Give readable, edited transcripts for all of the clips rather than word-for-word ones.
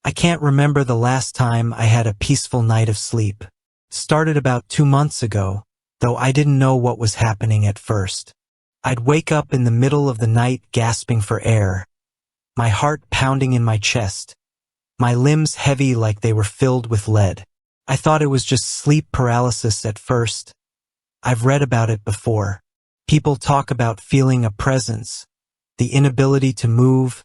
I can't remember the last time I had a peaceful night of sleep. Started about 2 months ago, though I didn't know what was happening at first. I'd wake up in the middle of the night gasping for air, my heart pounding in my chest, my limbs heavy like they were filled with lead. I thought it was just sleep paralysis at first. I've read about it before. People talk about feeling a presence, the inability to move,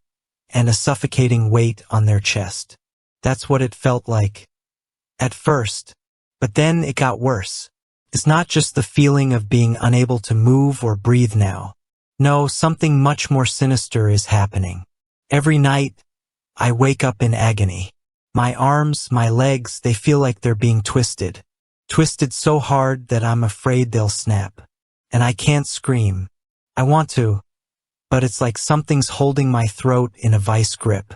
and a suffocating weight on their chest. That's what it felt like at first. But then it got worse. It's not just the feeling of being unable to move or breathe now. No, something much more sinister is happening. Every night, I wake up in agony. My arms, my legs, they feel like they're being twisted. Twisted so hard that I'm afraid they'll snap. And I can't scream. I want to, but it's like something's holding my throat in a vice grip.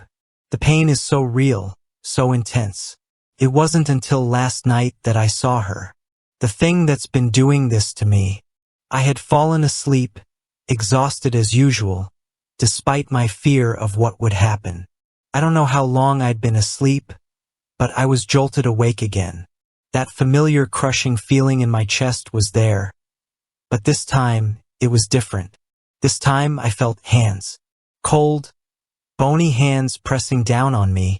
The pain is so real, so intense. It wasn't until last night that I saw her. The thing that's been doing this to me. I had fallen asleep, exhausted as usual, despite my fear of what would happen. I don't know how long I'd been asleep, but I was jolted awake again. That familiar crushing feeling in my chest was there. But this time, it was different. This time I felt hands. Cold, bony hands pressing down on me,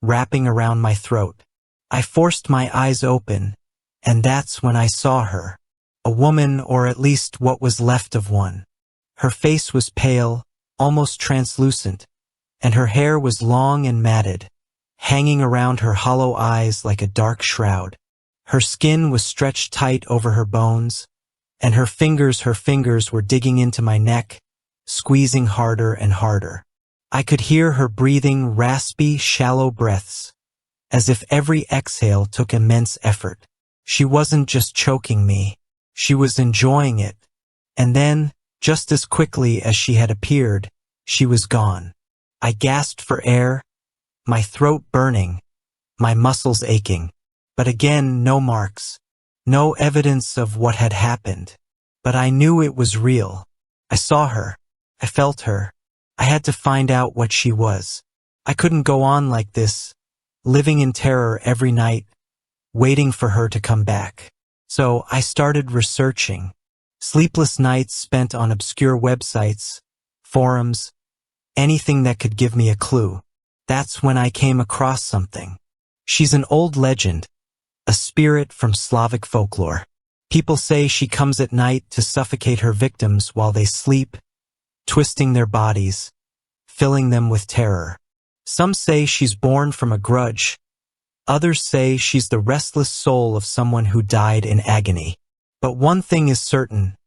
wrapping around my throat. I forced my eyes open, and that's when I saw her. A woman, or at least what was left of one. Her face was pale, almost translucent, and her hair was long and matted, hanging around her hollow eyes like a dark shroud. Her skin was stretched tight over her bones, and her fingers were digging into my neck, squeezing harder and harder. I could hear her breathing raspy, shallow breaths, as if every exhale took immense effort. She wasn't just choking me, she was enjoying it. And then, just as quickly as she had appeared, she was gone. I gasped for air, my throat burning, my muscles aching. But again, no marks, no evidence of what had happened. But I knew it was real. I saw her. I felt her. I had to find out what she was. I couldn't go on like this, living in terror every night, waiting for her to come back. So I started researching. Sleepless nights spent on obscure websites, forums, anything that could give me a clue. That's when I came across something. She's an old legend, a spirit from Slavic folklore. People say she comes at night to suffocate her victims while they sleep, twisting their bodies, filling them with terror. Some say she's born from a grudge. Others say she's the restless soul of someone who died in agony. But one thing is certain.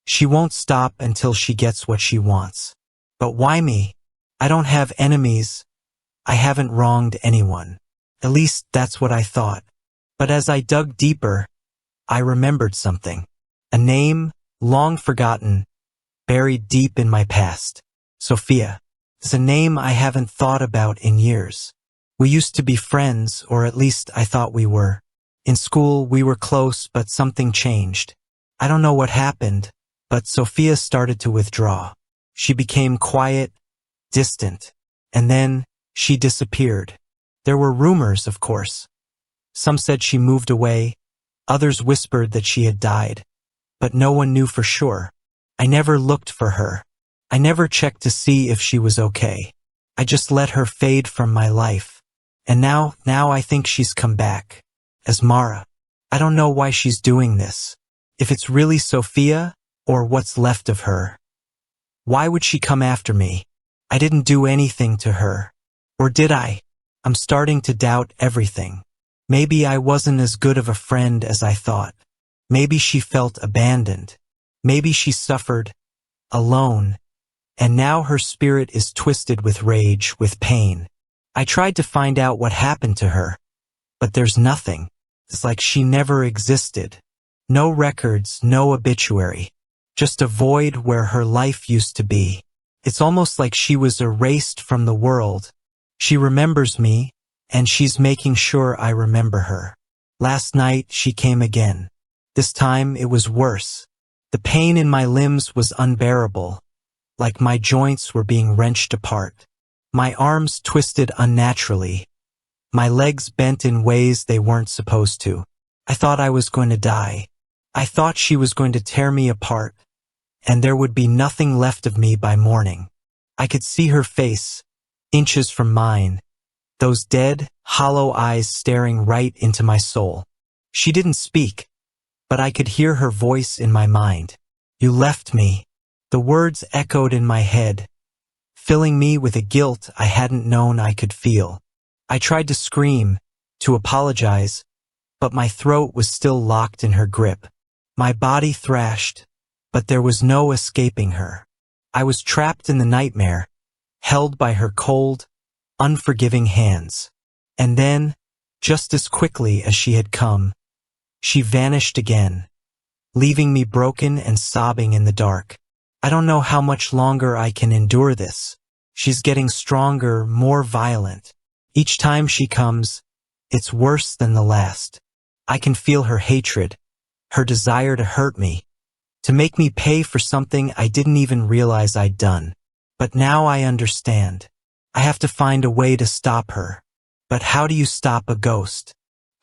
She won't stop until she gets what she wants. But why me? I don't have enemies. I haven't wronged anyone. At least that's what I thought. But as I dug deeper, I remembered something. A name, long forgotten, buried deep in my past. Sofia. It's a name I haven't thought about in years. We used to be friends, or at least I thought we were. In school, we were close, but something changed. I don't know what happened, but Sofia started to withdraw. She became quiet, distant, and then she disappeared. There were rumors, of course. Some said she moved away, others whispered that she had died, but no one knew for sure. I never looked for her. I never checked to see if she was okay. I just let her fade from my life. And now I think she's come back. As Mara. I don't know why she's doing this. If it's really Sofia, or what's left of her. Why would she come after me? I didn't do anything to her. Or did I? I'm starting to doubt everything. Maybe I wasn't as good of a friend as I thought. Maybe she felt abandoned. Maybe she suffered, alone, and now her spirit is twisted with rage, with pain. I tried to find out what happened to her, but there's nothing. It's like she never existed. No records, no obituary. Just a void where her life used to be. It's almost like she was erased from the world. She remembers me, and she's making sure I remember her. Last night, she came again. This time, it was worse. The pain in my limbs was unbearable, like my joints were being wrenched apart. My arms twisted unnaturally, My legs bent in ways they weren't supposed to. I thought I was going to die. I thought she was going to tear me apart, and there would be nothing left of me by morning. I could see her face, inches from mine, those dead, hollow eyes staring right into my soul. She didn't speak, but I could hear her voice in my mind. You left me. The words echoed in my head, filling me with a guilt I hadn't known I could feel. I tried to scream, to apologize, but my throat was still locked in her grip. My body thrashed, but there was no escaping her. I was trapped in the nightmare, held by her cold, unforgiving hands. And then, just as quickly as she had come, she vanished again, leaving me broken and sobbing in the dark. I don't know how much longer I can endure this. She's getting stronger, more violent. Each time she comes, it's worse than the last. I can feel her hatred, her desire to hurt me, to make me pay for something I didn't even realize I'd done. But now I understand. I have to find a way to stop her. But how do you stop a ghost?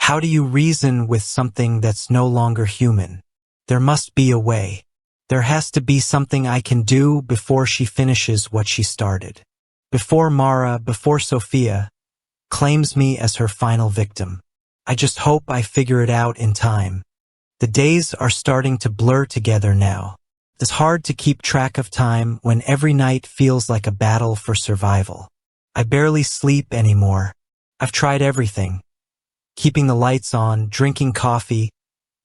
How do you reason with something that's no longer human? There must be a way. There has to be something I can do before she finishes what she started. Before Mara, before Sofia claims me as her final victim. I just hope I figure it out in time. The days are starting to blur together now. It's hard to keep track of time when every night feels like a battle for survival. I barely sleep anymore. I've tried everything. Keeping the lights on, drinking coffee,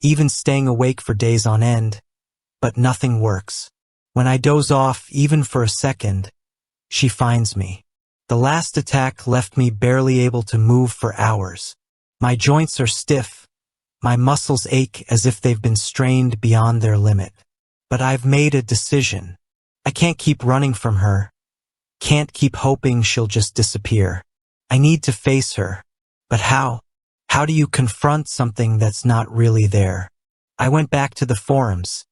even staying awake for days on end. But nothing works. When I doze off, even for a second, she finds me. The last attack left me barely able to move for hours. My joints are stiff. My muscles ache as if they've been strained beyond their limit. But I've made a decision. I can't keep running from her. Can't keep hoping she'll just disappear. I need to face her. But how? How do you confront something that's not really there? I went back to the forums,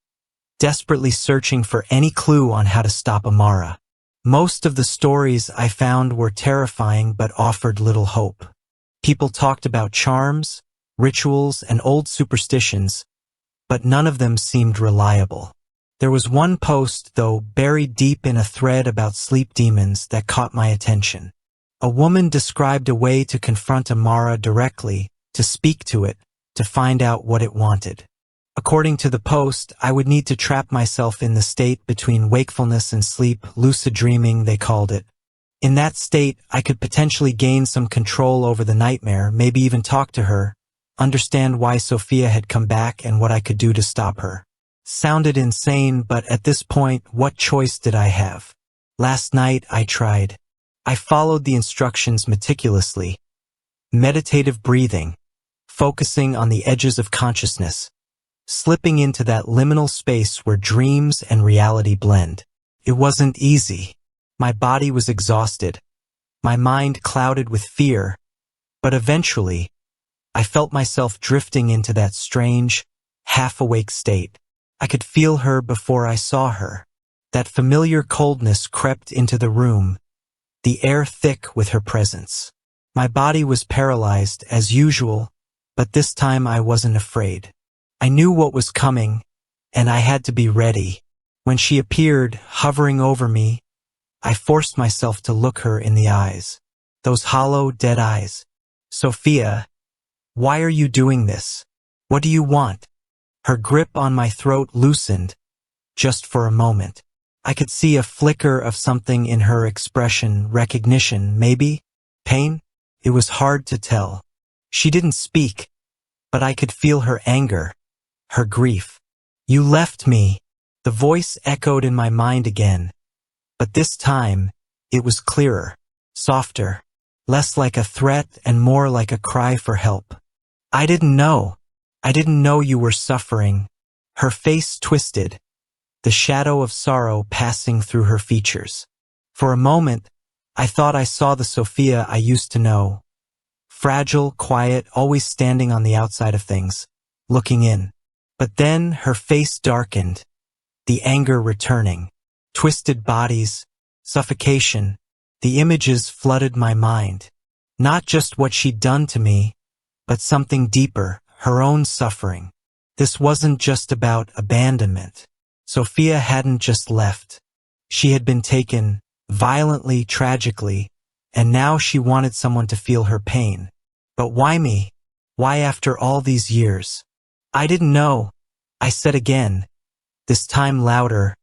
desperately searching for any clue on how to stop Amara. Most of the stories I found were terrifying but offered little hope. People talked about charms, rituals, and old superstitions, but none of them seemed reliable. There was one post, though, buried deep in a thread about sleep demons that caught my attention. A woman described a way to confront Amara directly, to speak to it, to find out what it wanted. According to the post, I would need to trap myself in the state between wakefulness and sleep, lucid dreaming, they called it. In that state, I could potentially gain some control over the nightmare, maybe even talk to her, understand why Sofia had come back and what I could do to stop her. Sounded insane, but at this point, what choice did I have? Last night, I tried. I followed the instructions meticulously. Meditative breathing, focusing on the edges of consciousness, slipping into that liminal space where dreams and reality blend. It wasn't easy. My body was exhausted, my mind clouded with fear, but eventually, I felt myself drifting into that strange, half-awake state. I could feel her before I saw her. That familiar coldness crept into the room, the air thick with her presence. My body was paralyzed as usual, but this time I wasn't afraid. I knew what was coming, and I had to be ready. When she appeared, hovering over me, I forced myself to look her in the eyes. Those hollow, dead eyes. Sofia, why are you doing this? What do you want? Her grip on my throat loosened, just for a moment. I could see a flicker of something in her expression, recognition, maybe? Pain? It was hard to tell. She didn't speak, but I could feel her anger, her grief. You left me. The voice echoed in my mind again, but this time it was clearer, softer, less like a threat and more like a cry for help. I didn't know. I didn't know you were suffering. Her face twisted, the shadow of sorrow passing through her features. For a moment, I thought I saw the Sofia I used to know. Fragile, quiet, always standing on the outside of things, looking in. But then her face darkened, the anger returning. Twisted bodies, suffocation. The images flooded my mind. Not just what she'd done to me, but something deeper, her own suffering. This wasn't just about abandonment. Sofia hadn't just left. She had been taken, violently, tragically, and now she wanted someone to feel her pain. But why me? Why after all these years? I didn't know. I said again, this time louder,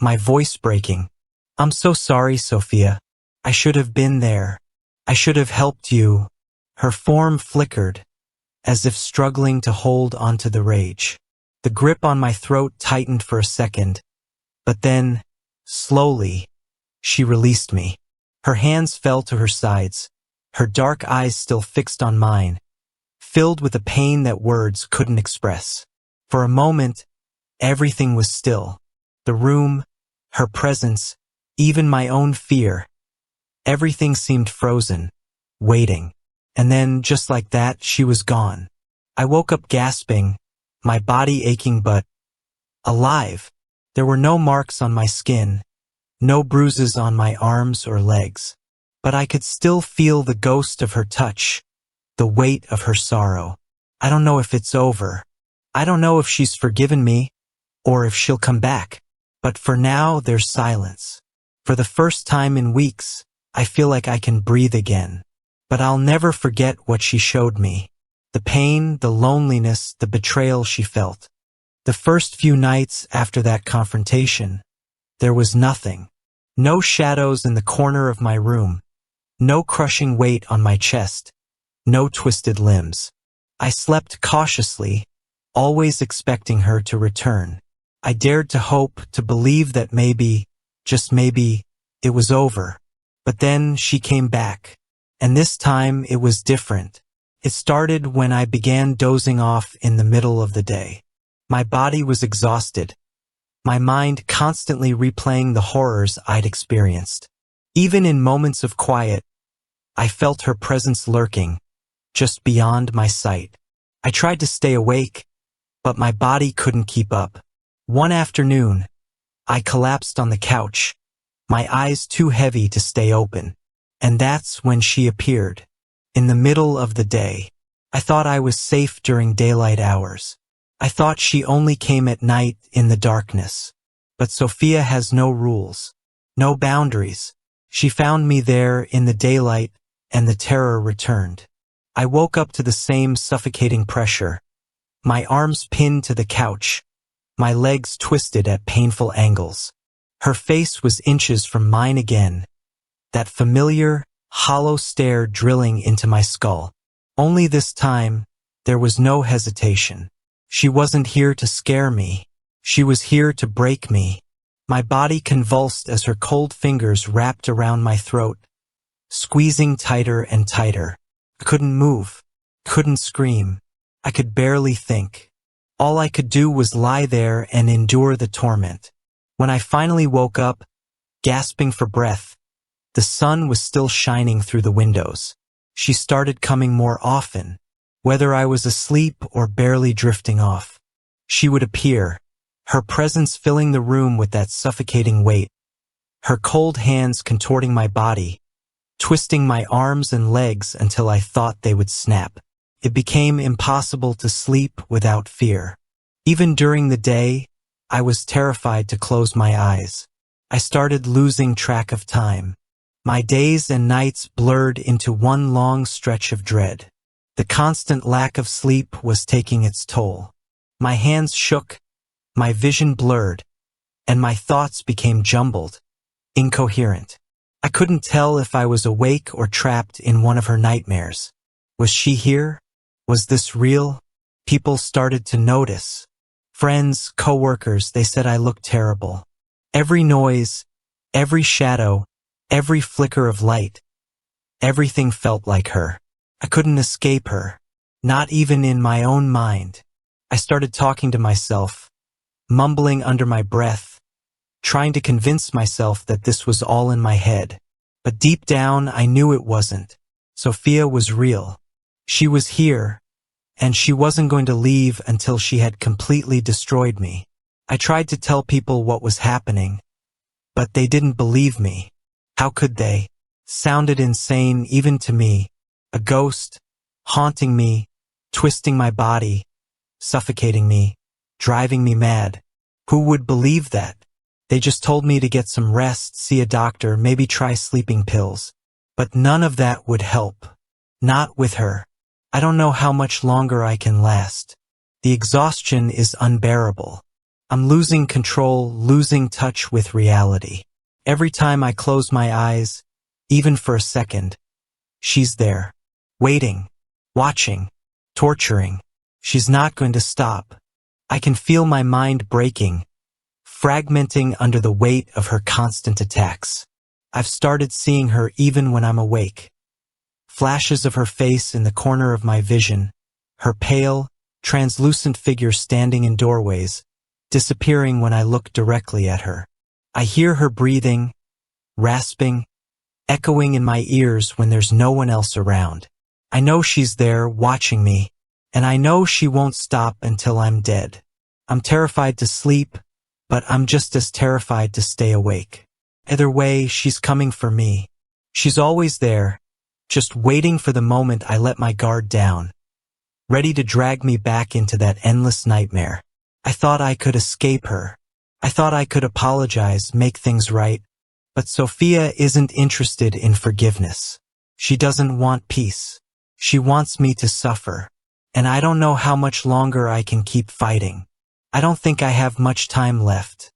my voice breaking. I'm so sorry, Sofia. I should have been there. I should have helped you. Her form flickered, as if struggling to hold onto the rage. The grip on my throat tightened for a second, but then, slowly, she released me. Her hands fell to her sides, her dark eyes still fixed on mine, filled with a pain that words couldn't express. For a moment, everything was still. The room, her presence, even my own fear. Everything seemed frozen, waiting. And then, just like that, she was gone. I woke up gasping, my body aching but alive. There were no marks on my skin, no bruises on my arms or legs. But I could still feel the ghost of her touch, the weight of her sorrow. I don't know if it's over. I don't know if she's forgiven me, or if she'll come back. But for now, there's silence. For the first time in weeks, I feel like I can breathe again. But I'll never forget what she showed me. The pain, the loneliness, the betrayal she felt. The first few nights after that confrontation, there was nothing. No shadows in the corner of my room. No crushing weight on my chest. No twisted limbs. I slept cautiously, always expecting her to return. I dared to hope, to believe that maybe, just maybe, it was over. But then she came back. And this time it was different. It started when I began dozing off in the middle of the day. My body was exhausted, my mind constantly replaying the horrors I'd experienced. Even in moments of quiet, I felt her presence lurking, just beyond my sight. I tried to stay awake, but my body couldn't keep up. One afternoon, I collapsed on the couch, my eyes too heavy to stay open. And that's when she appeared, in the middle of the day. I thought I was safe during daylight hours. I thought she only came at night in the darkness. But Sofia has no rules, no boundaries. She found me there in the daylight, and the terror returned. I woke up to the same suffocating pressure, my arms pinned to the couch, my legs twisted at painful angles. Her face was inches from mine again. That familiar, hollow stare drilling into my skull. Only this time, there was no hesitation. She wasn't here to scare me. She was here to break me. My body convulsed as her cold fingers wrapped around my throat, squeezing tighter and tighter. I couldn't move, couldn't scream. I could barely think. All I could do was lie there and endure the torment. When I finally woke up, gasping for breath, the sun was still shining through the windows. She started coming more often, whether I was asleep or barely drifting off. She would appear, her presence filling the room with that suffocating weight, her cold hands contorting my body, twisting my arms and legs until I thought they would snap. It became impossible to sleep without fear. Even during the day, I was terrified to close my eyes. I started losing track of time. My days and nights blurred into one long stretch of dread. The constant lack of sleep was taking its toll. My hands shook, my vision blurred, and my thoughts became jumbled, incoherent. I couldn't tell if I was awake or trapped in one of her nightmares. Was she here? Was this real? People started to notice. Friends, coworkers, they said I looked terrible. Every noise, every shadow, every flicker of light, everything felt like her. I couldn't escape her, not even in my own mind. I started talking to myself, mumbling under my breath, trying to convince myself that this was all in my head. But deep down, I knew it wasn't. Sofia was real. She was here, and she wasn't going to leave until she had completely destroyed me. I tried to tell people what was happening, but they didn't believe me. How could they? Sounded insane even to me. A ghost, haunting me, twisting my body, suffocating me, driving me mad. Who would believe that? They just told me to get some rest, see a doctor, maybe try sleeping pills. But none of that would help. Not with her. I don't know how much longer I can last. The exhaustion is unbearable. I'm losing control, losing touch with reality. Every time I close my eyes, even for a second, she's there, waiting, watching, torturing. She's not going to stop. I can feel my mind breaking, fragmenting under the weight of her constant attacks. I've started seeing her even when I'm awake. Flashes of her face in the corner of my vision, her pale, translucent figure standing in doorways, disappearing when I look directly at her. I hear her breathing, rasping, echoing in my ears when there's no one else around. I know she's there watching me, and I know she won't stop until I'm dead. I'm terrified to sleep, but I'm just as terrified to stay awake. Either way, she's coming for me. She's always there, just waiting for the moment I let my guard down, ready to drag me back into that endless nightmare. I thought I could escape her. I thought I could apologize, make things right. But Sofia isn't interested in forgiveness. She doesn't want peace. She wants me to suffer. And I don't know how much longer I can keep fighting. I don't think I have much time left.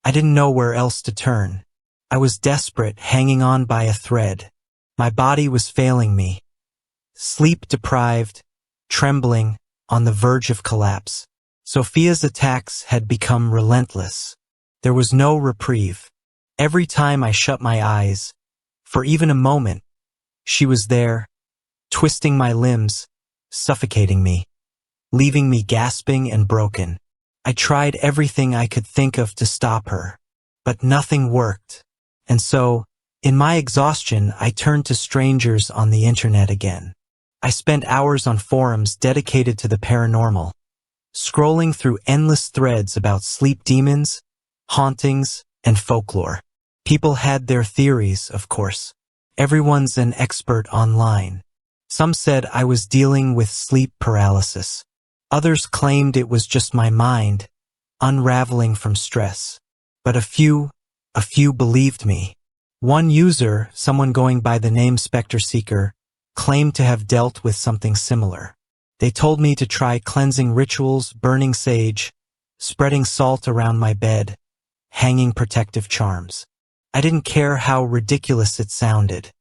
I didn't know where else to turn. I was desperate, hanging on by a thread. My body was failing me. Sleep-deprived, trembling, on the verge of collapse. Sofia's attacks had become relentless. There was no reprieve. Every time I shut my eyes, for even a moment, she was there, twisting my limbs, suffocating me, leaving me gasping and broken. I tried everything I could think of to stop her, but nothing worked. And so, in my exhaustion, I turned to strangers on the internet again. I spent hours on forums dedicated to the paranormal, scrolling through endless threads about sleep demons, hauntings, and folklore. People had their theories, of course. Everyone's an expert online. Some said I was dealing with sleep paralysis. Others claimed it was just my mind, unraveling from stress. But a few believed me. One user, someone going by the name Spectre Seeker, claimed to have dealt with something similar. They told me to try cleansing rituals, burning sage, spreading salt around my bed, hanging protective charms. I didn't care how ridiculous it sounded.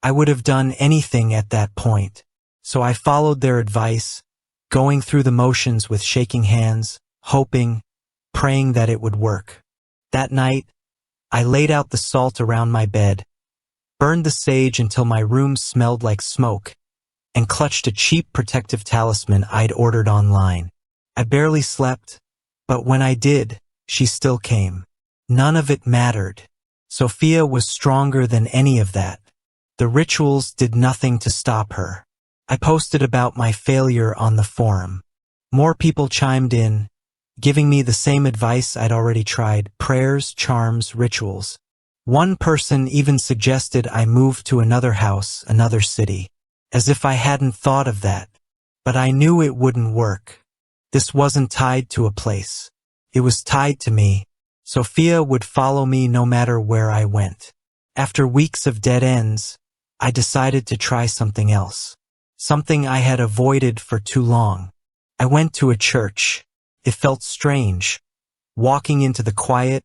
I would have done anything at that point. So I followed their advice, going through the motions with shaking hands, hoping, praying that it would work. That night, I laid out the salt around my bed, burned the sage until my room smelled like smoke, and clutched a cheap protective talisman I'd ordered online. I barely slept, but when I did, she still came. None of it mattered. Sofia was stronger than any of that. The rituals did nothing to stop her. I posted about my failure on the forum. More people chimed in, giving me the same advice I'd already tried: prayers, charms, rituals. One person even suggested I move to another house, another city, as if I hadn't thought of that. But I knew it wouldn't work. This wasn't tied to a place. It was tied to me. Sofia would follow me no matter where I went. After weeks of dead ends, I decided to try something else. Something I had avoided for too long. I went to a church. It felt strange, walking into the quiet,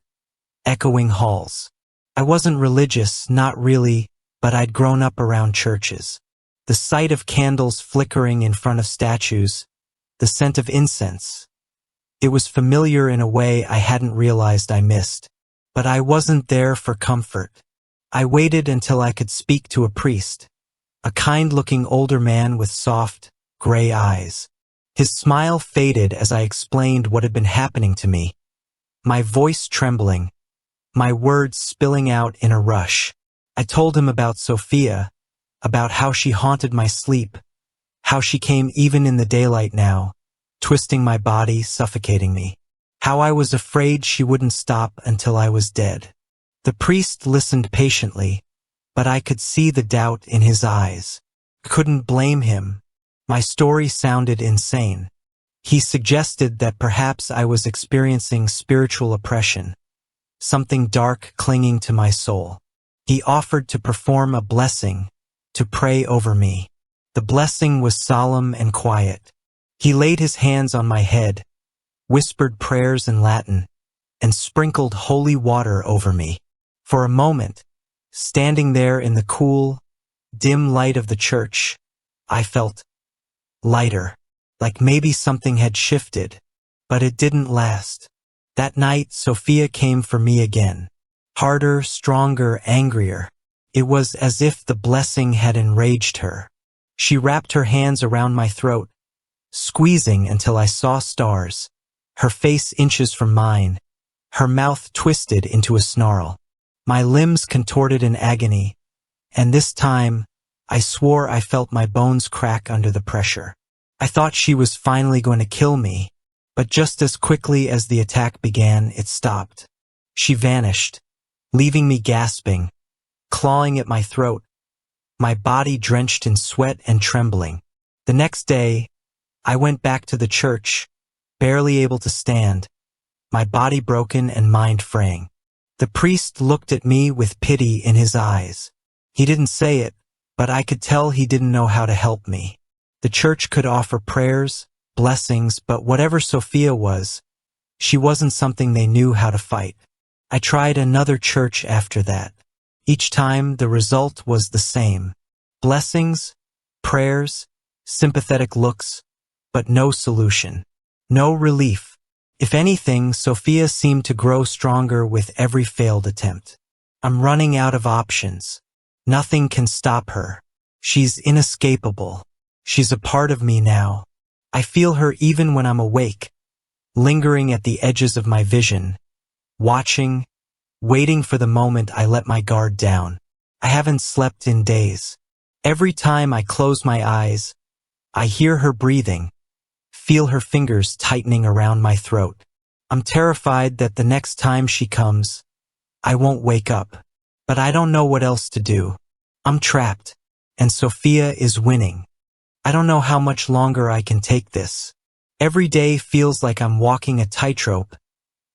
echoing halls. I wasn't religious, not really, but I'd grown up around churches. The sight of candles flickering in front of statues, the scent of incense. It was familiar in a way I hadn't realized I missed. But I wasn't there for comfort. I waited until I could speak to a priest, a kind-looking older man with soft, gray eyes. His smile faded as I explained what had been happening to me, my voice trembling, my words spilling out in a rush. I told him about Sofia, about how she haunted my sleep, how she came even in the daylight now, twisting my body, suffocating me, how I was afraid she wouldn't stop until I was dead. The priest listened patiently, but I could see the doubt in his eyes. Couldn't blame him. My story sounded insane. He suggested that perhaps I was experiencing spiritual oppression, something dark clinging to my soul. He offered to perform a blessing, to pray over me. The blessing was solemn and quiet. He laid his hands on my head, whispered prayers in Latin, and sprinkled holy water over me. For a moment, standing there in the cool, dim light of the church, I felt lighter, like maybe something had shifted, but it didn't last. That night, Sofia came for me again. Harder, stronger, angrier. It was as if the blessing had enraged her. She wrapped her hands around my throat, squeezing until I saw stars, her face inches from mine, her mouth twisted into a snarl. My limbs contorted in agony, and this time, I swore I felt my bones crack under the pressure. I thought she was finally going to kill me, but just as quickly as the attack began, it stopped. She vanished, leaving me gasping, clawing at my throat, my body drenched in sweat and trembling. The next day, I went back to the church, barely able to stand, my body broken and mind fraying. The priest looked at me with pity in his eyes. He didn't say it, but I could tell he didn't know how to help me. The church could offer prayers, blessings, but whatever Sofia was, she wasn't something they knew how to fight. I tried another church after that. Each time, the result was the same. Blessings, prayers, sympathetic looks, but no solution. No relief. If anything, Sofia seemed to grow stronger with every failed attempt. I'm running out of options. Nothing can stop her. She's inescapable. She's a part of me now. I feel her even when I'm awake, lingering at the edges of my vision, watching, waiting for the moment I let my guard down. I haven't slept in days. Every time I close my eyes, I hear her breathing, feel her fingers tightening around my throat. I'm terrified that the next time she comes, I won't wake up. But I don't know what else to do. I'm trapped, and Sofia is winning. I don't know how much longer I can take this. Every day feels like I'm walking a tightrope,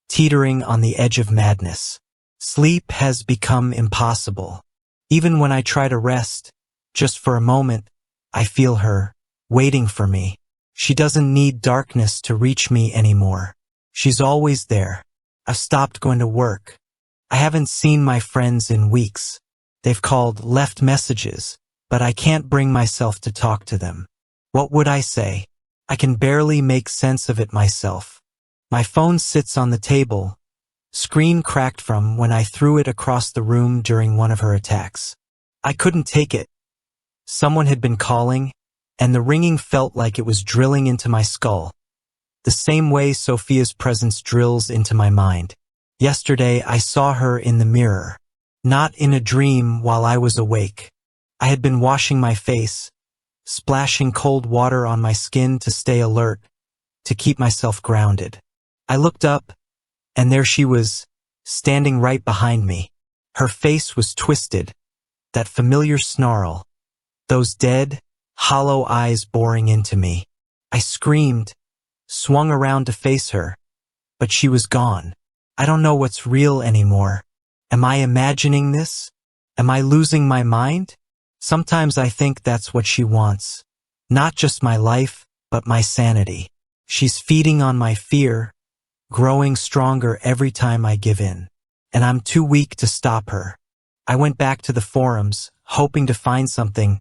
teetering on the edge of madness. Sleep has become impossible. Even when I try to rest, just for a moment, I feel her, waiting for me. She doesn't need darkness to reach me anymore. She's always there. I've stopped going to work. I haven't seen my friends in weeks. They've called, left messages, but I can't bring myself to talk to them. What would I say? I can barely make sense of it myself. My phone sits on the table, screen cracked from when I threw it across the room during one of her attacks. I couldn't take it. Someone had been calling, and the ringing felt like it was drilling into my skull, the same way Sofia's presence drills into my mind. Yesterday, I saw her in the mirror, not in a dream while I was awake. I had been washing my face, splashing cold water on my skin to stay alert, to keep myself grounded. I looked up, and there she was, standing right behind me. Her face was twisted, that familiar snarl, those dead, hollow eyes boring into me. I screamed, swung around to face her, but she was gone. I don't know what's real anymore. Am I imagining this? Am I losing my mind? Sometimes I think that's what she wants. Not just my life, but my sanity. She's feeding on my fear, growing stronger every time I give in. And I'm too weak to stop her. I went back to the forums, hoping to find something,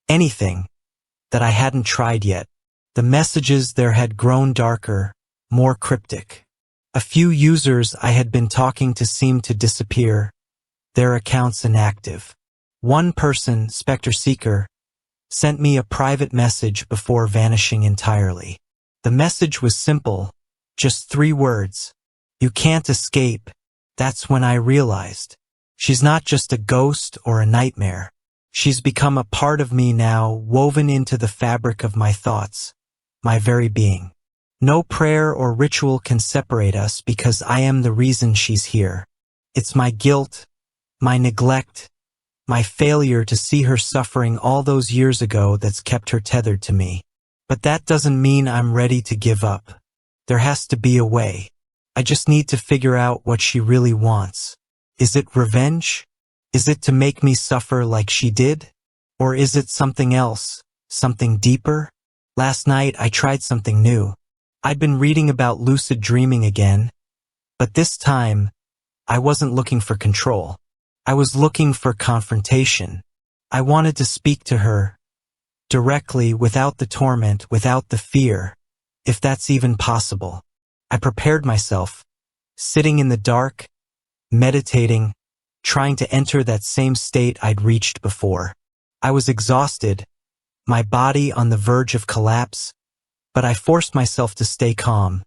anything, that I hadn't tried yet. The messages there had grown darker, more cryptic. A few users I had been talking to seemed to disappear, their accounts inactive. One person, Spectre Seeker, sent me a private message before vanishing entirely. The message was simple, just 3 words. You can't escape. That's when I realized. She's not just a ghost or a nightmare. She's become a part of me now, woven into the fabric of my thoughts, my very being. No prayer or ritual can separate us because I am the reason she's here. It's my guilt, my neglect, my failure to see her suffering all those years ago that's kept her tethered to me. But that doesn't mean I'm ready to give up. There has to be a way. I just need to figure out what she really wants. Is it revenge? Is it to make me suffer like she did? Or is it something else, something deeper? Last night I tried something new. I'd been reading about lucid dreaming again, but this time I wasn't looking for control. I was looking for confrontation. I wanted to speak to her directly, without the torment, without the fear, if that's even possible. I prepared myself, sitting in the dark, meditating, trying to enter that same state I'd reached before. I was exhausted, my body on the verge of collapse, but I forced myself to stay calm,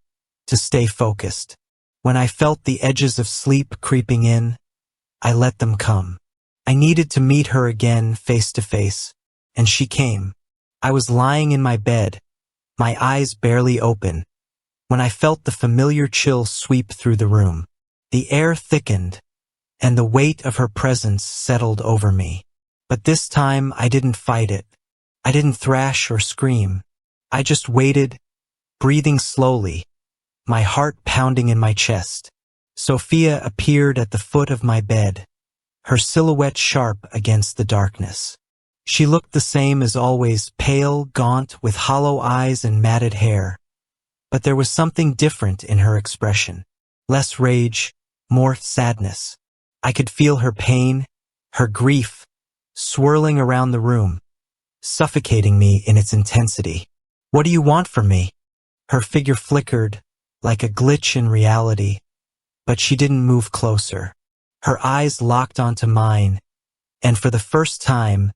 to stay focused. When I felt the edges of sleep creeping in, I let them come. I needed to meet her again face to face, and she came. I was lying in my bed, my eyes barely open, when I felt the familiar chill sweep through the room. The air thickened, and the weight of her presence settled over me. But this time I didn't fight it. I didn't thrash or scream. I just waited, breathing slowly, my heart pounding in my chest. Sofia appeared at the foot of my bed, her silhouette sharp against the darkness. She looked the same as always, pale, gaunt, with hollow eyes and matted hair. But there was something different in her expression. Less rage, more sadness. I could feel her pain, her grief, swirling around the room, suffocating me in its intensity. "What do you want from me?" Her figure flickered, like a glitch in reality, but she didn't move closer. Her eyes locked onto mine, and for the first time,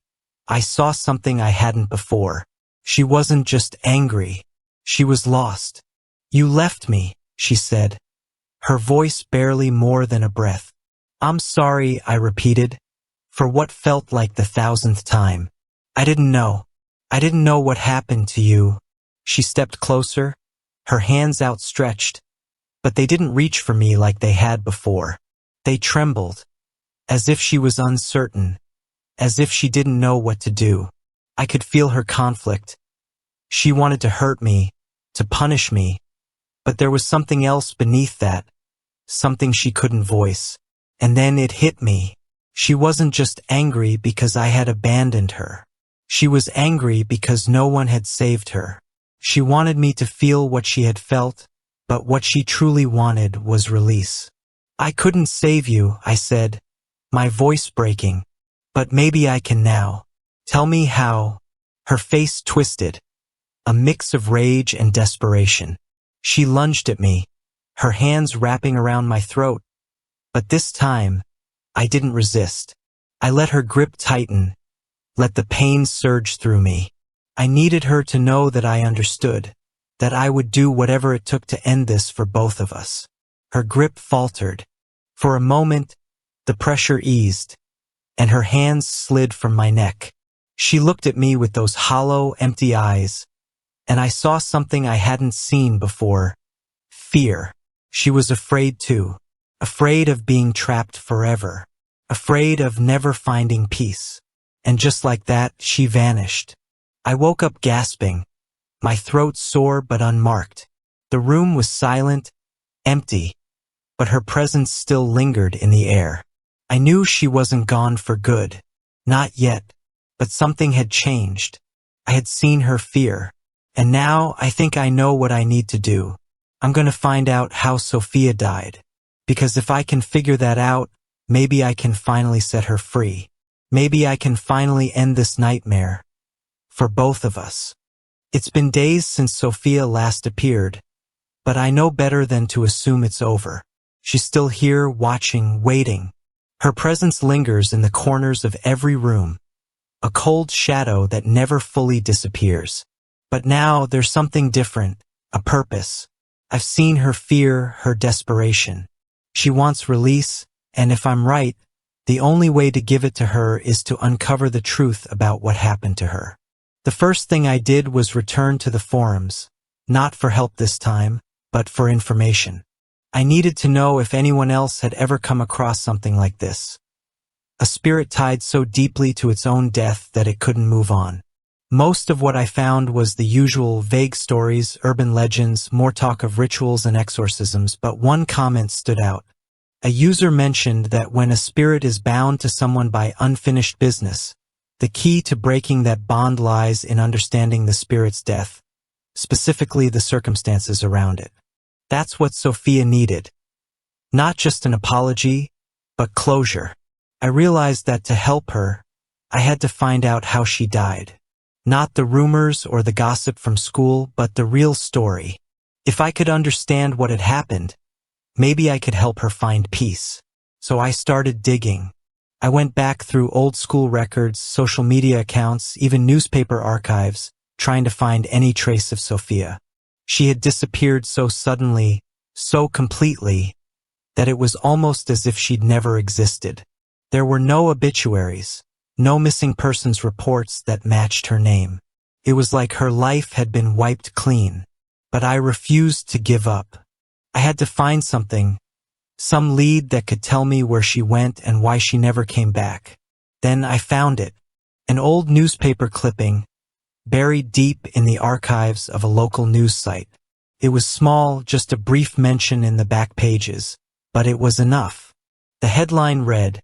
I saw something I hadn't before. She wasn't just angry, she was lost. "You left me," she said, her voice barely more than a breath. "I'm sorry," I repeated, for what felt like the 1,000th time. I didn't know what happened to you." She stepped closer, her hands outstretched, but they didn't reach for me like they had before. They trembled, as if she was uncertain, as if she didn't know what to do. I could feel her conflict. She wanted to hurt me, to punish me, but there was something else beneath that, something she couldn't voice. And then it hit me. She wasn't just angry because I had abandoned her. She was angry because no one had saved her. She wanted me to feel what she had felt, but what she truly wanted was release. "I couldn't save you," I said, my voice breaking, "but maybe I can now. Tell me how." Her face twisted, a mix of rage and desperation. She lunged at me, her hands wrapping around my throat, but this time, I didn't resist. I let her grip tighten, let the pain surge through me. I needed her to know that I understood, that I would do whatever it took to end this for both of us. Her grip faltered. For a moment, the pressure eased, and her hands slid from my neck. She looked at me with those hollow, empty eyes, and I saw something I hadn't seen before. Fear. She was afraid too. Afraid of being trapped forever. Afraid of never finding peace. And just like that, she vanished. I woke up gasping, my throat sore but unmarked. The room was silent, empty, but her presence still lingered in the air. I knew she wasn't gone for good. Not yet, but something had changed. I had seen her fear, and now I think I know what I need to do. I'm going to find out how Sofia died, because if I can figure that out, maybe I can finally set her free. Maybe I can finally end this nightmare. For both of us. It's been days since Sofia last appeared, but I know better than to assume it's over. She's still here, watching, waiting. Her presence lingers in the corners of every room, a cold shadow that never fully disappears. But now there's something different, a purpose. I've seen her fear, her desperation. She wants release, and if I'm right, the only way to give it to her is to uncover the truth about what happened to her. The first thing I did was return to the forums, not for help this time, but for information. I needed to know if anyone else had ever come across something like this. a spirit tied so deeply to its own death that it couldn't move on. Most of what I found was the usual vague stories, urban legends, more talk of rituals and exorcisms, but one comment stood out. A user mentioned that when a spirit is bound to someone by unfinished business, the key to breaking that bond lies in understanding the spirit's death, specifically the circumstances around it. That's what Sofia needed. Not just an apology, but closure. I realized that to help her, I had to find out how she died. Not the rumors or the gossip from school, but the real story. If I could understand what had happened, maybe I could help her find peace. So I started digging. I went back through old school records, social media accounts, even newspaper archives, trying to find any trace of Sofia. She had disappeared so suddenly, so completely, that it was almost as if she'd never existed. There were no obituaries, no missing persons reports that matched her name. It was like her life had been wiped clean. But I refused to give up. I had to find something, some lead that could tell me where she went and why she never came back. Then I found it, an old newspaper clipping, buried deep in the archives of a local news site. It was small, just a brief mention in the back pages, but it was enough. The headline read,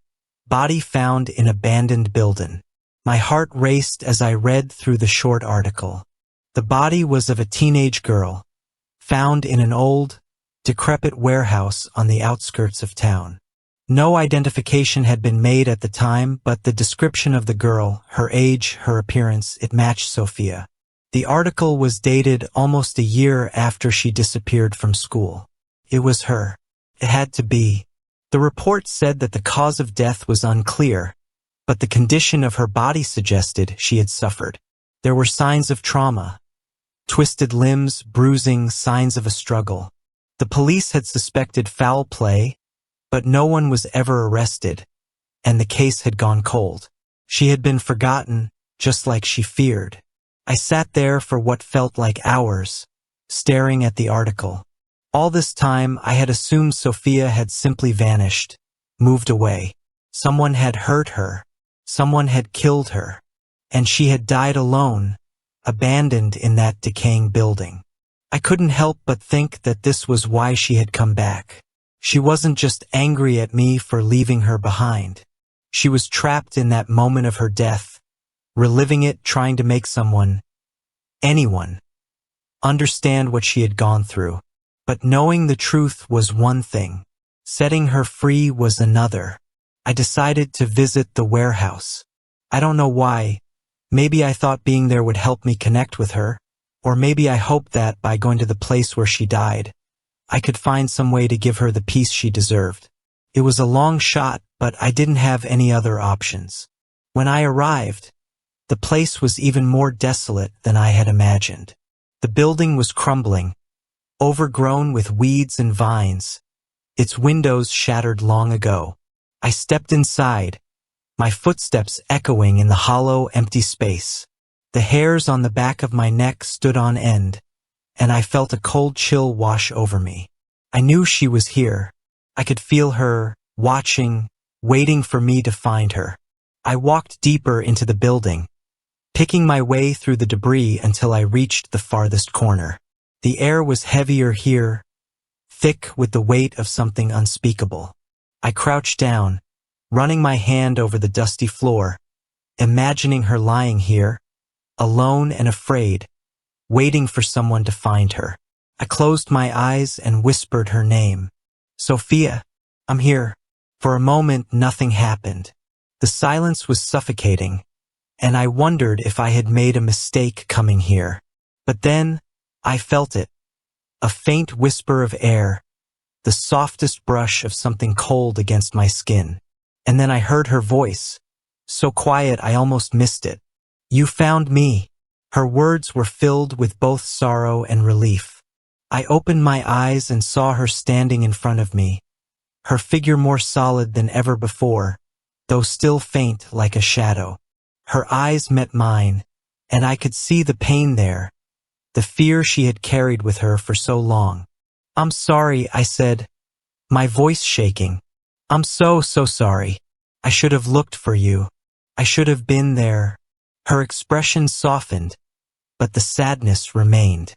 "Body found in abandoned building." My heart raced as I read through the short article. The body was of a teenage girl, found in an old, decrepit warehouse on the outskirts of town. No identification had been made at the time, but the description of the girl, her age, her appearance, it matched Sofia. The article was dated almost a year after she disappeared from school. It was her. It had to be. The report said that the cause of death was unclear, but the condition of her body suggested she had suffered. There were signs of trauma, twisted limbs, bruising, signs of a struggle. The police had suspected foul play, but no one was ever arrested, and the case had gone cold. She had been forgotten, just like she feared. I sat there for what felt like hours, staring at the article. All this time, I had assumed Sofia had simply vanished, moved away. Someone had hurt her. Someone had killed her. And she had died alone, abandoned in that decaying building. I couldn't help but think that this was why she had come back. She wasn't just angry at me for leaving her behind. She was trapped in that moment of her death, reliving it, trying to make someone, anyone, understand what she had gone through. But knowing the truth was one thing. Setting her free was another. I decided to visit the warehouse. I don't know why. Maybe I thought being there would help me connect with her, or maybe I hoped that by going to the place where she died, I could find some way to give her the peace she deserved. It was a long shot, but I didn't have any other options. When I arrived, the place was even more desolate than I had imagined. The building was crumbling, overgrown with weeds and vines, its windows shattered long ago. I stepped inside, my footsteps echoing in the hollow, empty space. The hairs on the back of my neck stood on end, and I felt a cold chill wash over me. I knew she was here. I could feel her, watching, waiting for me to find her. I walked deeper into the building, picking my way through the debris until I reached the farthest corner. The air was heavier here, thick with the weight of something unspeakable. I crouched down, running my hand over the dusty floor, imagining her lying here, alone and afraid, waiting for someone to find her. I closed my eyes and whispered her name. "Sofia, I'm here." For a moment, nothing happened. The silence was suffocating, and I wondered if I had made a mistake coming here. But then, I felt it. A faint whisper of air, the softest brush of something cold against my skin. And then I heard her voice, so quiet I almost missed it. "You found me." Her words were filled with both sorrow and relief. I opened my eyes and saw her standing in front of me, her figure more solid than ever before, though still faint like a shadow. Her eyes met mine, and I could see the pain there, the fear she had carried with her for so long. "I'm sorry," I said, my voice shaking. "I'm so sorry." I should have looked for you. I should have been there. Her expression softened, but the sadness remained.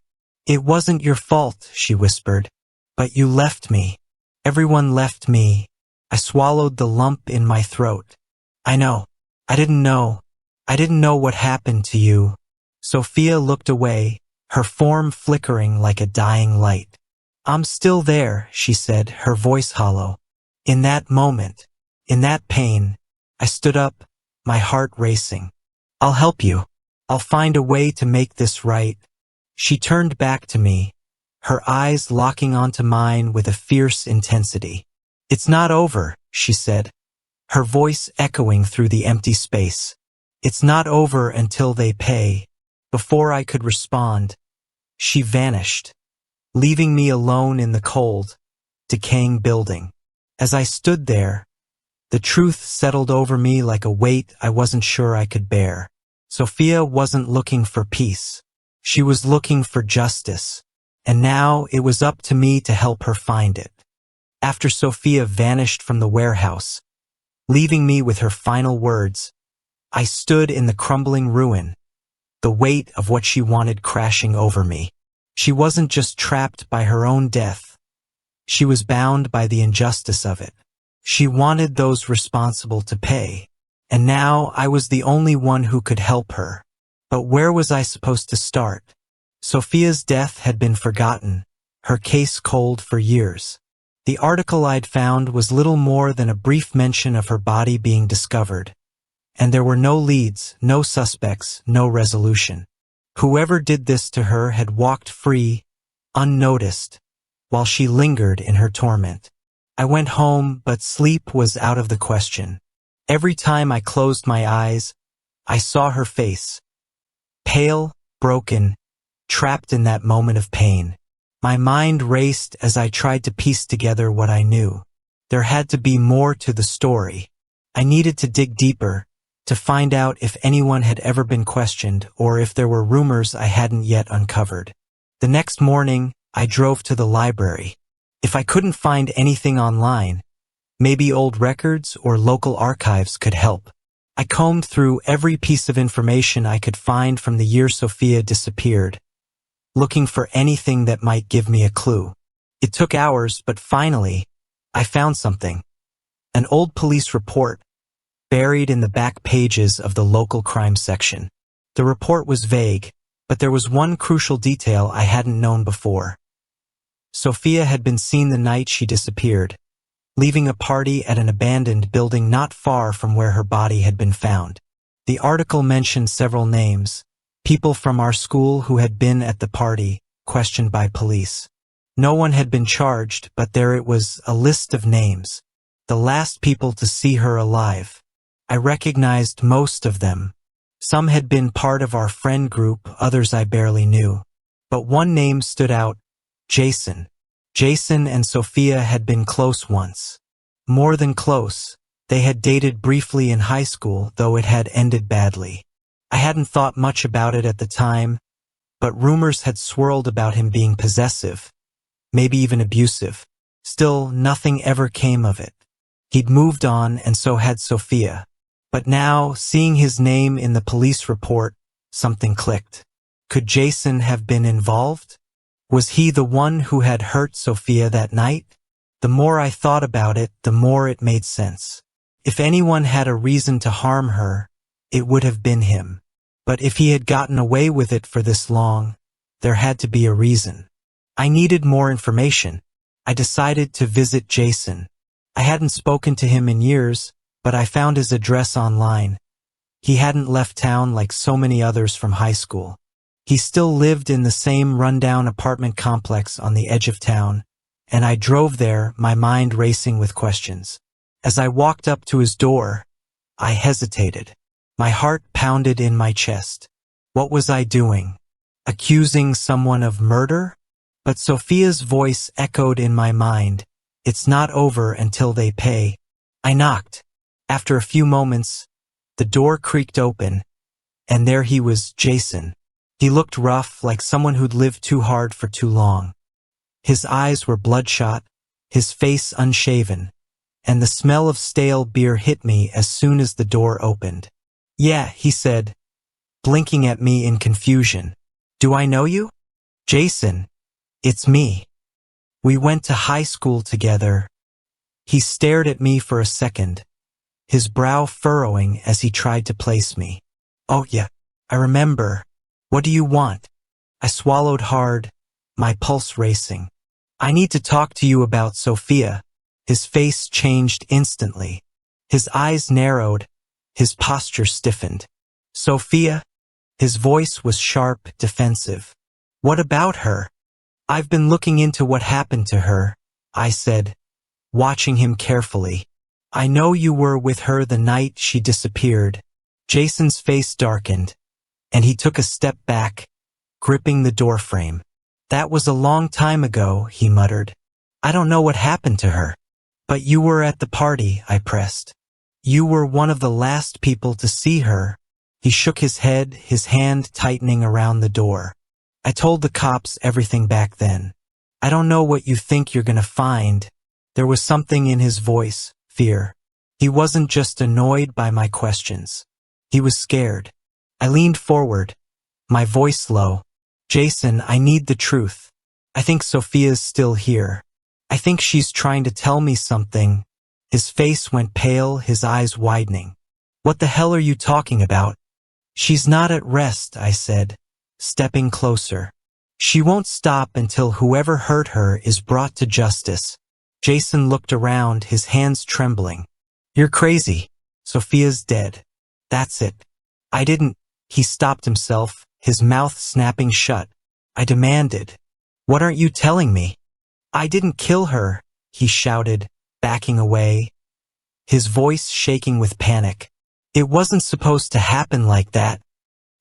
It wasn't your fault, she whispered. But you left me. Everyone left me. I swallowed the lump in my throat. I know. I didn't know. I didn't know what happened to you. Sofia looked away, her form flickering like a dying light. I'm still there, she said, her voice hollow. In that moment, in that pain, I stood up, my heart racing. I'll help you. I'll find a way to make this right. She turned back to me, her eyes locking onto mine with a fierce intensity. It's not over, she said, her voice echoing through the empty space. It's not over until they pay. Before I could respond, she vanished, leaving me alone in the cold, decaying building. As I stood there, the truth settled over me like a weight I wasn't sure I could bear. Sofia wasn't looking for peace. She was looking for justice, and now it was up to me to help her find it. After Sofia vanished from the warehouse, leaving me with her final words, I stood in the crumbling ruin, the weight of what she wanted crashing over me. She wasn't just trapped by her own death. She was bound by the injustice of it. She wanted those responsible to pay, and now I was the only one who could help her. But where was I supposed to start? Sofia's death had been forgotten, her case cold for years. The article I'd found was little more than a brief mention of her body being discovered. And there were no leads, no suspects, no resolution. Whoever did this to her had walked free, unnoticed, while she lingered in her torment. I went home, but sleep was out of the question. Every time I closed my eyes, I saw her face. Pale, broken, trapped in that moment of pain. My mind raced as I tried to piece together what I knew. There had to be more to the story. I needed to dig deeper, to find out if anyone had ever been questioned or if there were rumors I hadn't yet uncovered. The next morning, I drove to the library. If I couldn't find anything online, maybe old records or local archives could help. I combed through every piece of information I could find from the year Sofia disappeared, looking for anything that might give me a clue. It took hours, but finally, I found something. An old police report, buried in the back pages of the local crime section. The report was vague, but there was one crucial detail I hadn't known before. Sofia had been seen the night she disappeared, leaving a party at an abandoned building not far from where her body had been found. The article mentioned several names, people from our school who had been at the party, questioned by police. No one had been charged, but there it was, a list of names. The last people to see her alive. I recognized most of them. Some had been part of our friend group, others I barely knew. But one name stood out, Jason. Jason and Sofia had been close once. More than close, they had dated briefly in high school, though it had ended badly. I hadn't thought much about it at the time, but rumors had swirled about him being possessive, maybe even abusive. Still, nothing ever came of it. He'd moved on, and so had Sofia. But now, seeing his name in the police report, something clicked. Could Jason have been involved? Was he the one who had hurt Sofia that night? The more I thought about it, the more it made sense. If anyone had a reason to harm her, it would have been him. But if he had gotten away with it for this long, there had to be a reason. I needed more information. I decided to visit Jason. I hadn't spoken to him in years, but I found his address online. He hadn't left town like so many others from high school. He still lived in the same rundown apartment complex on the edge of town, and I drove there, my mind racing with questions. As I walked up to his door, I hesitated. My heart pounded in my chest. What was I doing? Accusing someone of murder? But Sofia's voice echoed in my mind. It's not over until they pay. I knocked. After a few moments, the door creaked open, and there he was, Jason. He looked rough, like someone who'd lived too hard for too long. His eyes were bloodshot, his face unshaven, and the smell of stale beer hit me as soon as the door opened. "Yeah," he said, blinking at me in confusion. "Do I know you?" "Jason, it's me. We went to high school together." He stared at me for a second, his brow furrowing as he tried to place me. "Oh yeah, I remember. What do you want?" I swallowed hard, my pulse racing. "I need to talk to you about Sofia." His face changed instantly. His eyes narrowed, his posture stiffened. "Sofia?" His voice was sharp, defensive. "What about her?" "I've been looking into what happened to her," I said, watching him carefully. "I know you were with her the night she disappeared." Jason's face darkened, and he took a step back, gripping the doorframe. "That was a long time ago," he muttered. "I don't know what happened to her." "But you were at the party," I pressed. "You were one of the last people to see her." He shook his head, his hand tightening around the door. "I told the cops everything back then. I don't know what you think you're gonna find." There was something in his voice, fear. He wasn't just annoyed by my questions. He was scared. I leaned forward, my voice low. "Jason, I need the truth. I think Sofia's still here. I think she's trying to tell me something." His face went pale, his eyes widening. "What the hell are you talking about?" "She's not at rest," I said, stepping closer. "She won't stop until whoever hurt her is brought to justice." Jason looked around, his hands trembling. "You're crazy. Sofia's dead. That's it." I didn't. He stopped himself, his mouth snapping shut. I demanded, "What aren't you telling me?" "I didn't kill her," he shouted, backing away, his voice shaking with panic. "It wasn't supposed to happen like that."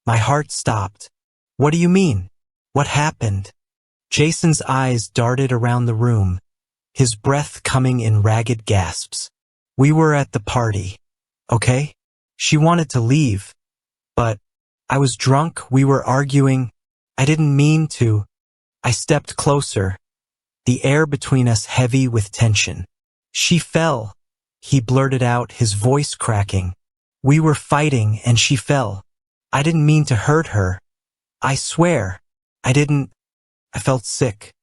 My heart stopped. "What do you mean? What happened?" Jason's eyes darted around the room, his breath coming in ragged gasps. "We were at the party, okay? She wanted to leave, but I was drunk, we were arguing. I didn't mean to." I stepped closer, the air between us heavy with tension. "She fell," he blurted out, his voice cracking. "We were fighting and she fell. I didn't mean to hurt her. I swear, I didn't." I felt sick.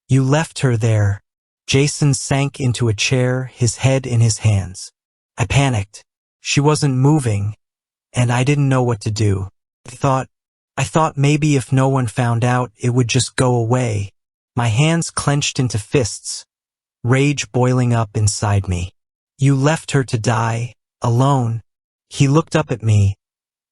"You left her there." Jason sank into a chair, his head in his hands. I panicked. She wasn't moving, and I didn't know what to do. I thought maybe if no one found out, it would just go away. My hands clenched into fists, rage boiling up inside me. "You left her to die, alone." He looked up at me,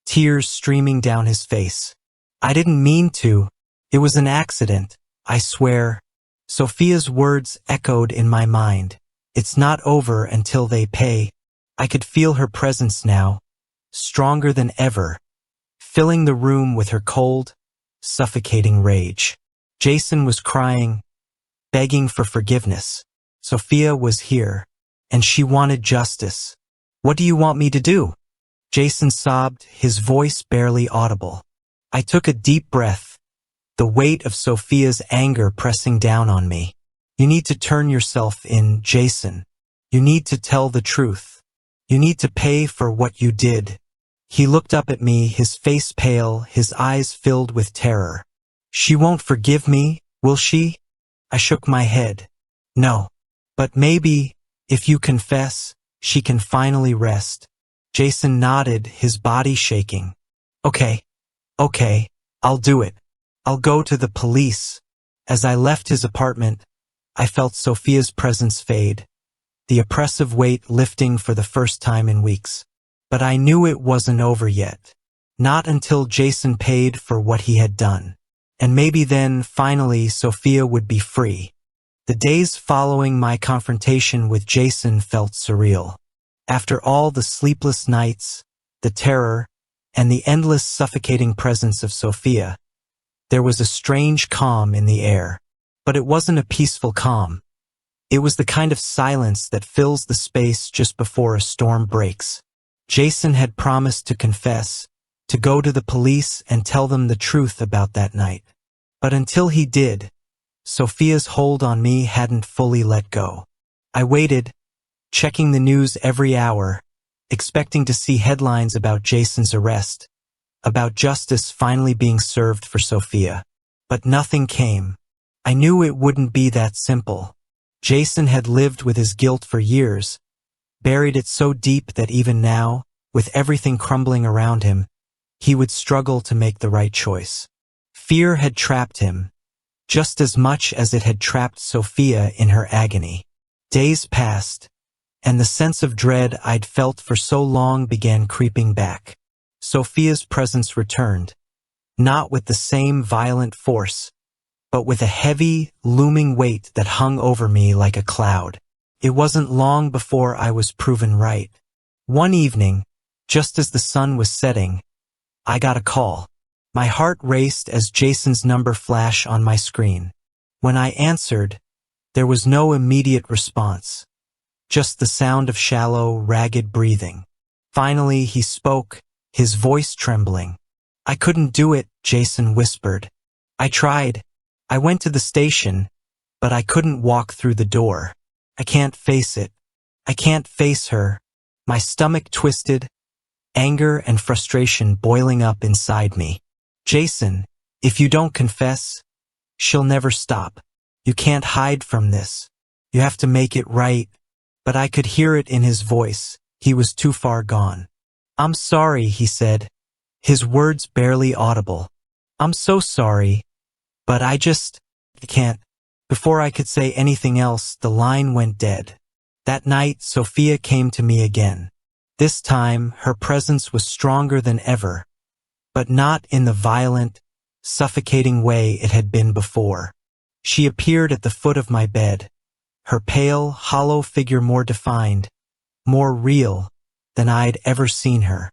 tears streaming down his face. "I didn't mean to. It was an accident, I swear." Sofia's words echoed in my mind. "It's not over until they pay." I could feel her presence now, stronger than ever, filling the room with her cold, suffocating rage. Jason was crying, begging for forgiveness. Sofia was here, and she wanted justice. "What do you want me to do?" Jason sobbed, his voice barely audible. I took a deep breath, the weight of Sofia's anger pressing down on me. "You need to turn yourself in, Jason. You need to tell the truth. You need to pay for what you did." He looked up at me, his face pale, his eyes filled with terror. "She won't forgive me, will she?" I shook my head. "No. But maybe, if you confess, she can finally rest." Jason nodded, his body shaking. Okay, I'll do it. I'll go to the police." As I left his apartment, I felt Sofia's presence fade, the oppressive weight lifting for the first time in weeks. But I knew it wasn't over yet. Not until Jason paid for what he had done. And maybe then, finally, Sofia would be free. The days following my confrontation with Jason felt surreal. After all the sleepless nights, the terror, and the endless suffocating presence of Sofia, there was a strange calm in the air. But it wasn't a peaceful calm. It was the kind of silence that fills the space just before a storm breaks. Jason had promised to confess, to go to the police and tell them the truth about that night. But until he did, Sofia's hold on me hadn't fully let go. I waited, checking the news every hour, expecting to see headlines about Jason's arrest, about justice finally being served for Sofia. But nothing came. I knew it wouldn't be that simple. Jason had lived with his guilt for years, buried it so deep that even now, with everything crumbling around him, he would struggle to make the right choice. Fear had trapped him, just as much as it had trapped Sofia in her agony. Days passed, and the sense of dread I'd felt for so long began creeping back. Sofia's presence returned, not with the same violent force, but with a heavy, looming weight that hung over me like a cloud. It wasn't long before I was proven right. One evening, just as the sun was setting, I got a call. My heart raced as Jason's number flashed on my screen. When I answered, there was no immediate response, just the sound of shallow, ragged breathing. Finally, he spoke, his voice trembling. "I couldn't do it," Jason whispered. "I tried. I went to the station, but I couldn't walk through the door. I can't face it. I can't face her." My stomach twisted, anger and frustration boiling up inside me. "Jason, if you don't confess, she'll never stop. You can't hide from this. You have to make it right." But I could hear it in his voice. He was too far gone. "I'm sorry," he said, his words barely audible. "I'm so sorry, but I just can't." Before I could say anything else, the line went dead. That night, Sofia came to me again. This time, her presence was stronger than ever, but not in the violent, suffocating way it had been before. She appeared at the foot of my bed, her pale, hollow figure more defined, more real than I'd ever seen her.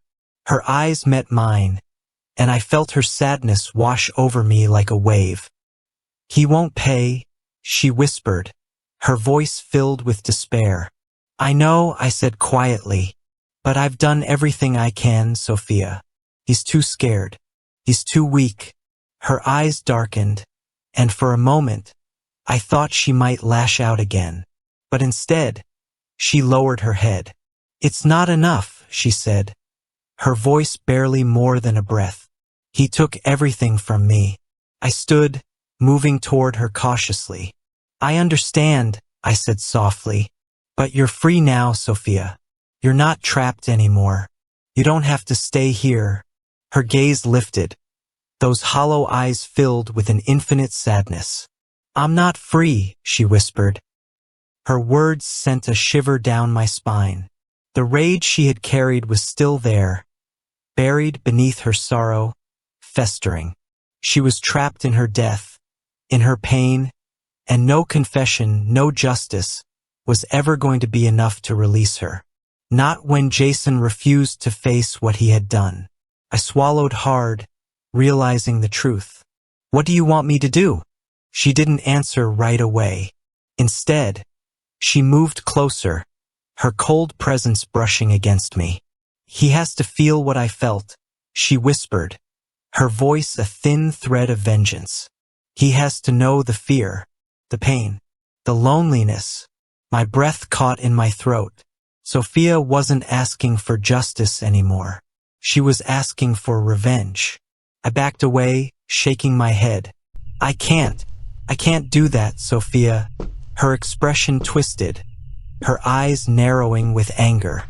Her eyes met mine, and I felt her sadness wash over me like a wave. "He won't pay," she whispered, her voice filled with despair. "I know," I said quietly, "but I've done everything I can, Sofia. He's too scared. He's too weak." Her eyes darkened, and for a moment, I thought she might lash out again. But instead, she lowered her head. "It's not enough," she said, her voice barely more than a breath. "He took everything from me." I stood, moving toward her cautiously. "I understand," I said softly, "but you're free now, Sofia. You're not trapped anymore. You don't have to stay here." Her gaze lifted, those hollow eyes filled with an infinite sadness. "I'm not free," she whispered. Her words sent a shiver down my spine. The rage she had carried was still there, buried beneath her sorrow, festering. She was trapped in her death, in her pain, and no confession, no justice, was ever going to be enough to release her. Not when Jason refused to face what he had done. I swallowed hard, realizing the truth. "What do you want me to do?" She didn't answer right away. Instead, she moved closer, her cold presence brushing against me. "He has to feel what I felt," she whispered, her voice a thin thread of vengeance. "He has to know the fear, the pain, the loneliness." My breath caught in my throat. Sofia wasn't asking for justice anymore. She was asking for revenge. I backed away, shaking my head. I can't do that, Sofia." Her expression twisted, her eyes narrowing with anger.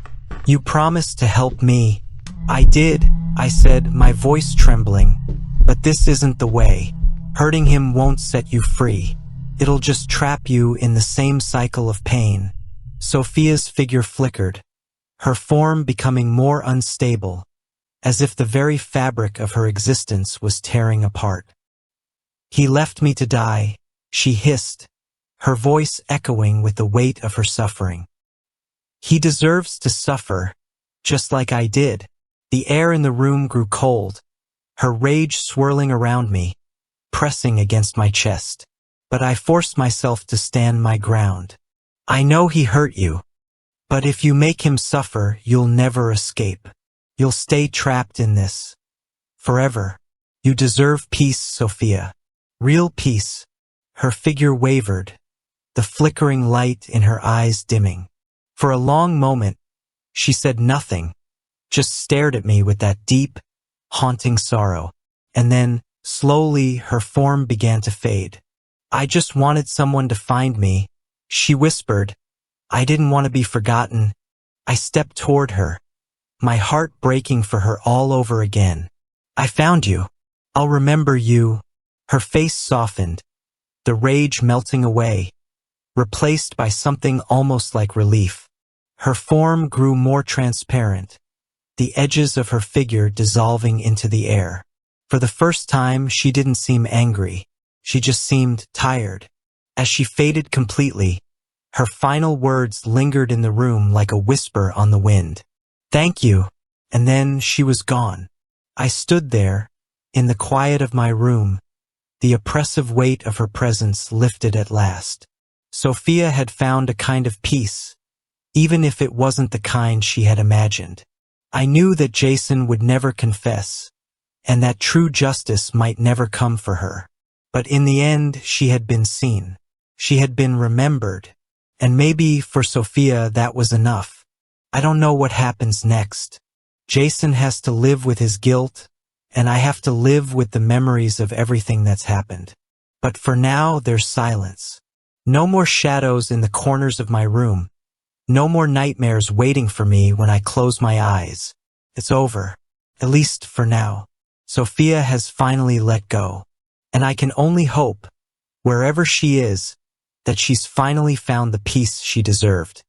"You promised to help me." "I did," I said, my voice trembling. "But this isn't the way. Hurting him won't set you free. It'll just trap you in the same cycle of pain." Sofia's figure flickered, her form becoming more unstable, as if the very fabric of her existence was tearing apart. "He left me to die," she hissed, her voice echoing with the weight of her suffering. "He deserves to suffer, just like I did." The air in the room grew cold, her rage swirling around me, pressing against my chest. But I forced myself to stand my ground. "I know he hurt you, but if you make him suffer, you'll never escape. You'll stay trapped in this. Forever. You deserve peace, Sofia. Real peace." Her figure wavered, the flickering light in her eyes dimming. For a long moment, she said nothing, just stared at me with that deep, haunting sorrow. And then, slowly, her form began to fade. I just wanted someone to find me, she whispered. I didn't want to be forgotten. I stepped toward her, my heart breaking for her all over again. I found you. I'll remember you. Her face softened, the rage melting away, replaced by something almost like relief. Her form grew more transparent, the edges of her figure dissolving into the air. For the first time, she didn't seem angry. She just seemed tired. As she faded completely, her final words lingered in the room like a whisper on the wind. Thank you. And then she was gone. I stood there, in the quiet of my room, the oppressive weight of her presence lifted at last. Sofia had found a kind of peace, even if it wasn't the kind she had imagined. I knew that Jason would never confess, and that true justice might never come for her. But in the end, she had been seen. She had been remembered. And maybe for Sofia that was enough. I don't know what happens next. Jason has to live with his guilt, and I have to live with the memories of everything that's happened. But for now, there's silence. No more shadows in the corners of my room. No more nightmares waiting for me when I close my eyes. It's over, at least for now. Sofia has finally let go. And I can only hope, wherever she is, that she's finally found the peace she deserved.